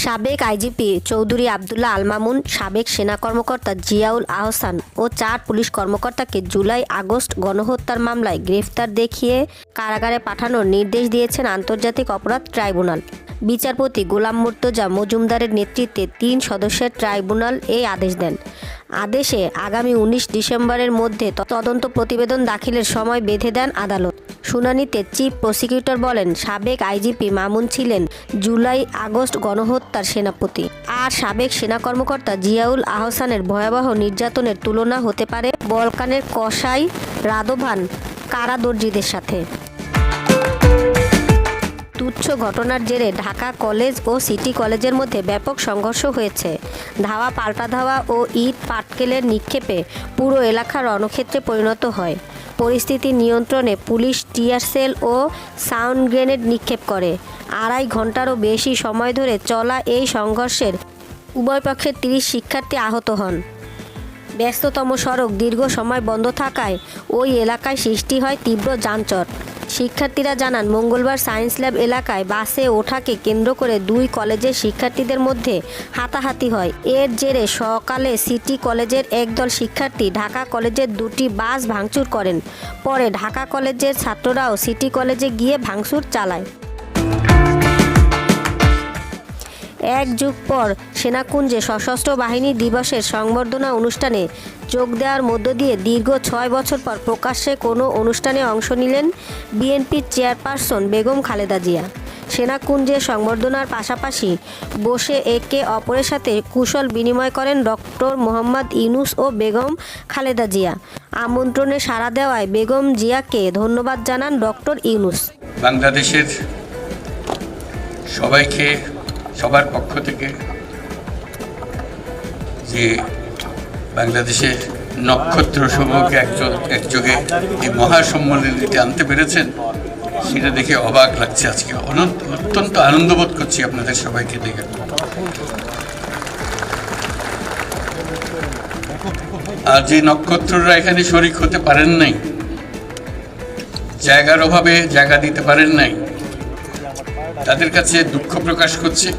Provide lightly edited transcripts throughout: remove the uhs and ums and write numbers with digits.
সাবেক আইজিপি চৌধুরী আবদুল্লাহ আল মামুন, সাবেক সেনা কর্মকর্তা জিয়াউল আহসান ও 4 পুলিশ কর্মকর্তাকে জুলাই-আগস্ট গণহত্যার মামলায় গ্রেফতার দেখিয়ে কারাগারে পাঠানোর নির্দেশ দিয়েছেন আন্তর্জাতিক অপরাধ ট্রাইব্যুনাল। বিচারপতি গোলাম মুর্তজা মজুমদারের নেতৃত্বে 3 সদস্যের ট্রাইব্যুনাল এই আদেশ দেন। আদেশে আগামী 19 ডিসেম্বরের মধ্যে তদন্ত প্রতিবেদন দাখিলের সময় বেঁধে দেন আদালত। শুনানিতে চিফ প্রসিকিউটর বলেন, সাবেক আইজিপি মামুন ছিলেন জুলাই-আগস্ট গণহত্যার সেনাপতি, আর সাবেক সেনা কর্মকর্তা জিয়াউল আহসানের ভয়াবহ নির্যাতনের তুলনা হতে পারে বলকানের কসাই রাদোভান কারাদর্জিদের সাথে। তুচ্ছ ঘটনার জেরে ঢাকা কলেজ ও সিটি কলেজের মধ্যে ব্যাপক সংঘর্ষ হয়েছে। ধাওয়া পাল্টা ধাওয়া ও ইট পাটকেলের নিক্ষেপে পুরো এলাকা রণক্ষেত্রে পরিণত হয়। পরিস্থিতি নিয়ন্ত্রণে পুলিশ টিয়ার সেল ও সাউন্ড গ্রেনেড নিক্ষেপ করে। 2.5 ঘন্টারও বেশি সময় ধরে চলা এই সংঘর্ষের উভয় পক্ষের 30 শিক্ষার্থী আহত হন। ব্যস্ততম সড়ক দীর্ঘ সময় বন্ধ থাকায় ওই এলাকায় সৃষ্টি হয় তীব্র যানজট। শিক্ষার্থীরা জানান, মঙ্গলবার সায়েন্স ল্যাব এলাকায় বাসে ওঠাকে কেন্দ্র করে 2 কলেজের শিক্ষার্থীদের মধ্যে হাতাহাতি হয়। এর জেরে সকালে সিটি কলেজের একদল শিক্ষার্থী ঢাকা কলেজের 2টি বাস ভাঙচুর করেন। পরে ঢাকা কলেজের ছাত্ররাও সিটি কলেজে গিয়ে ভাঙচুর চালায়। 1 যুগ পর সেনাকুঞ্জে সশস্ত্র বাহিনী দিবসের সংবর্ধনা অনুষ্ঠানে যোগ দেওয়ার মধ্য দিয়ে দীর্ঘ 6 বছর পর প্রকাশ্যে কোনো অনুষ্ঠানে অংশ নিলেন বিএনপির চেয়ারপারসন বেগম খালেদা জিয়া। সেনাকুঞ্জে সংবর্ধনার পাশাপাশি বসে একে অপরের সাথে কুশল বিনিময় করেন ডক্টর মোহাম্মদ ইউনূস ও বেগম খালেদা জিয়া। আমন্ত্রণে সাড়া দেওয়ায় বেগম জিয়াকে ধন্যবাদ জানান ডক্টর ইউনূস। বাংলাদেশের সবাইকে সবার পক্ষ থেকে যে বাংলাদেশের নক্ষত্র সমূহকে একযোগে এই মহাসম্মেলনীতে আনতে পেরেছেন, সেটা দেখে অবাক লাগছে। আজকে অত্যন্ত আনন্দবোধ করছি আপনাদের সবাইকে দেখে। আর যে নক্ষত্ররা এখানে শরিক হতে পারেন নাই, জায়গার অভাবে জায়গা দিতে পারেন নাই, তাদের কাছে দুঃখ প্রকাশ করছে।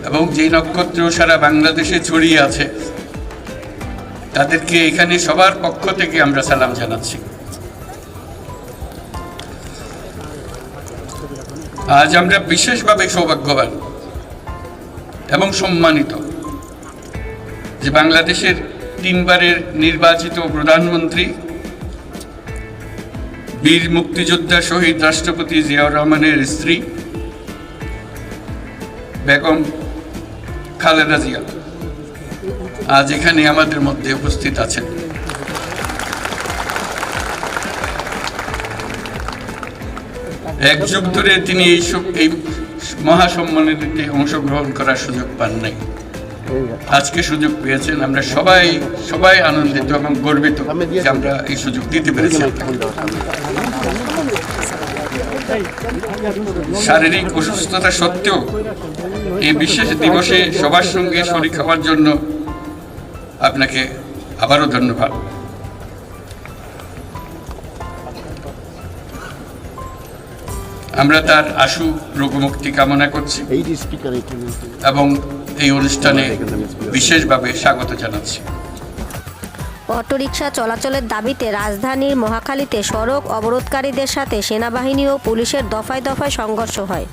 এবং যে নক্ষত্র সারা বাংলাদেশে ছড়িয়ে আছে, তাদেরকে এখানে সবার পক্ষ থেকে আমরা সালাম জানাচ্ছি। আজ আমরা বিশেষভাবে সৌভাগ্যবান এবং সম্মানিত যে বাংলাদেশের 3 বারের নির্বাচিত প্রধানমন্ত্রী, বীর মুক্তিযোদ্ধা শহীদ রাষ্ট্রপতি জিয়াউর রহমানের স্ত্রী বেগম খালেদা জিয়া আজ এখানে আমাদের মধ্যে উপস্থিত আছেন। এক যুগ ধরে তিনি এই মহাসম্মেলনীতে অংশগ্রহণ করার সুযোগ পান নাই, আজকে সুযোগ পেয়েছেন। আমরা সবাই আনন্দিত এবং গর্বিত যে আমরা এই সুযোগ দিতে পেরেছি। শারীরিক অসুস্থতা সত্ত্বেও এই বিশেষ দিবসে সবার সঙ্গে শরীক হওয়ার জন্য আপনাকে আবারও ধন্যবাদ। আমরা তার আশু রোগমুক্তি কামনা করছি এবং এই অনুষ্ঠানে বিশেষভাবে স্বাগত জানাচ্ছি। অটোরিকশা চলাচলের দাবিতে রাজধানীর মহাখালীতে সড়ক অবরোধকারীদের সাথে সেনাবাহিনী ও পুলিশের দফায় দফায় সংঘর্ষ হয়।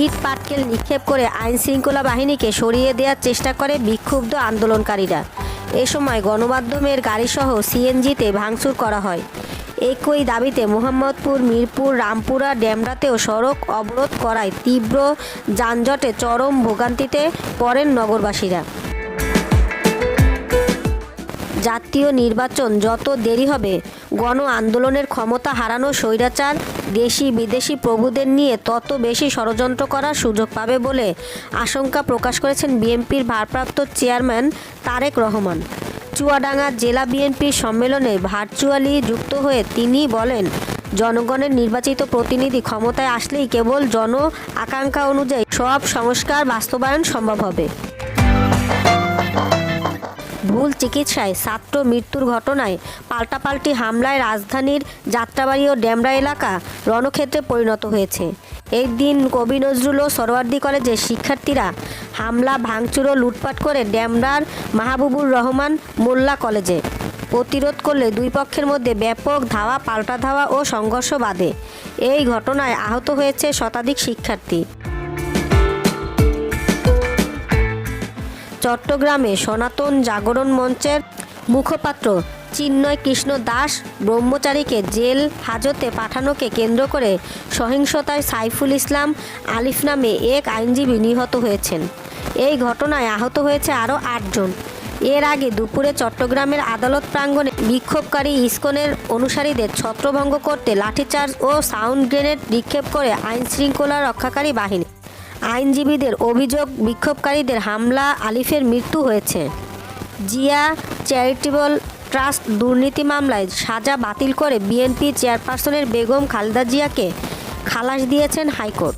ইট পাটকেল নিক্ষেপ করে আইনশৃঙ্খলা বাহিনীকে সরিয়ে দেওয়ার চেষ্টা করে বিক্ষুব্ধ আন্দোলনকারীরা। এ সময় গণমাধ্যমের গাড়িসহ সিএনজিতে ভাঙচুর করা হয়। একই দাবিতে মোহাম্মদপুর, মিরপুর, রামপুরা, ডেমরাতেও সড়ক অবরোধ করায় তীব্র যানজটে চরম ভোগান্তিতে পড়েন নগরবাসীরা। জাতীয় নির্বাচন যত দেরি হবে, গণ আন্দোলনের ক্ষমতা হারানো স্বৈরাচার দেশি বিদেশি প্রভুদের নিয়ে তত বেশি ষড়যন্ত্র করার সুযোগ পাবে বলে আশঙ্কা প্রকাশ করেছেন বিএনপির ভারপ্রাপ্ত চেয়ারম্যান তারেক রহমান। চুয়াডাঙ্গা জেলা বিএনপির সম্মেলনে ভার্চুয়ালি যুক্ত হয়ে তিনি বলেন, জনগণের নির্বাচিত প্রতিনিধি ক্ষমতায় আসলেই কেবল জন আকাঙ্ক্ষা অনুযায়ী সব সংস্কার বাস্তবায়ন সম্ভব হবে। ভুল চিকিৎসায় ছাত্র মৃত্যুর ঘটনায় পাল্টাপাল্টি হামলায় রাজধানীর যাত্রাবাড়ী ও ডেমরা এলাকা রণক্ষেত্রে পরিণত হয়েছে। এই দিন কবি নজরুল ও সরওয়ার্দী কলেজের শিক্ষার্থীরা হামলা ভাঙচুর ও লুটপাট করে ডেমরার মাহবুবুর রহমান মোল্লা কলেজে প্রতিরোধ করলে দুই পক্ষের মধ্যে ব্যাপক ধাওয়া পাল্টা ধাওয়া ও সংঘর্ষ বাধে। এই ঘটনায় আহত হয়েছে শতাধিক শিক্ষার্থী। চট্টগ্রামে সনাতন জাগরণ মঞ্চের মুখপাত্র চিন্ময় কৃষ্ণ দাস ব্রহ্মচারীকে জেল হাজতে পাঠানোকে কেন্দ্র করে সহিংসতায় সাইফুল ইসলাম আলিফ নামে এক আইনজীবী নিহত হয়েছেন। এই ঘটনায় আহত হয়েছে আরও 8 জন। এর আগে দুপুরে চট্টগ্রামের আদালত প্রাঙ্গণে বিক্ষোভকারী ইসকনের অনুসারীদের ছত্রভঙ্গ করতে লাঠিচার্জ ও সাউন্ড গ্রেনেড নিক্ষেপ করে আইনশৃঙ্খলা রক্ষাকারী বাহিনী। আইনজীবীদের অভিযোগ, বিক্ষোভকারীদের হামলা আলিফের মৃত্যু হয়েছে। জিয়া চ্যারিটেবল ট্রাস্ট দুর্নীতি মামলায় সাজা বাতিল করে বিএনপি চেয়ারপারসনের বেগম খালেদা জিয়াকে খালাস দিয়েছেন হাইকোর্ট।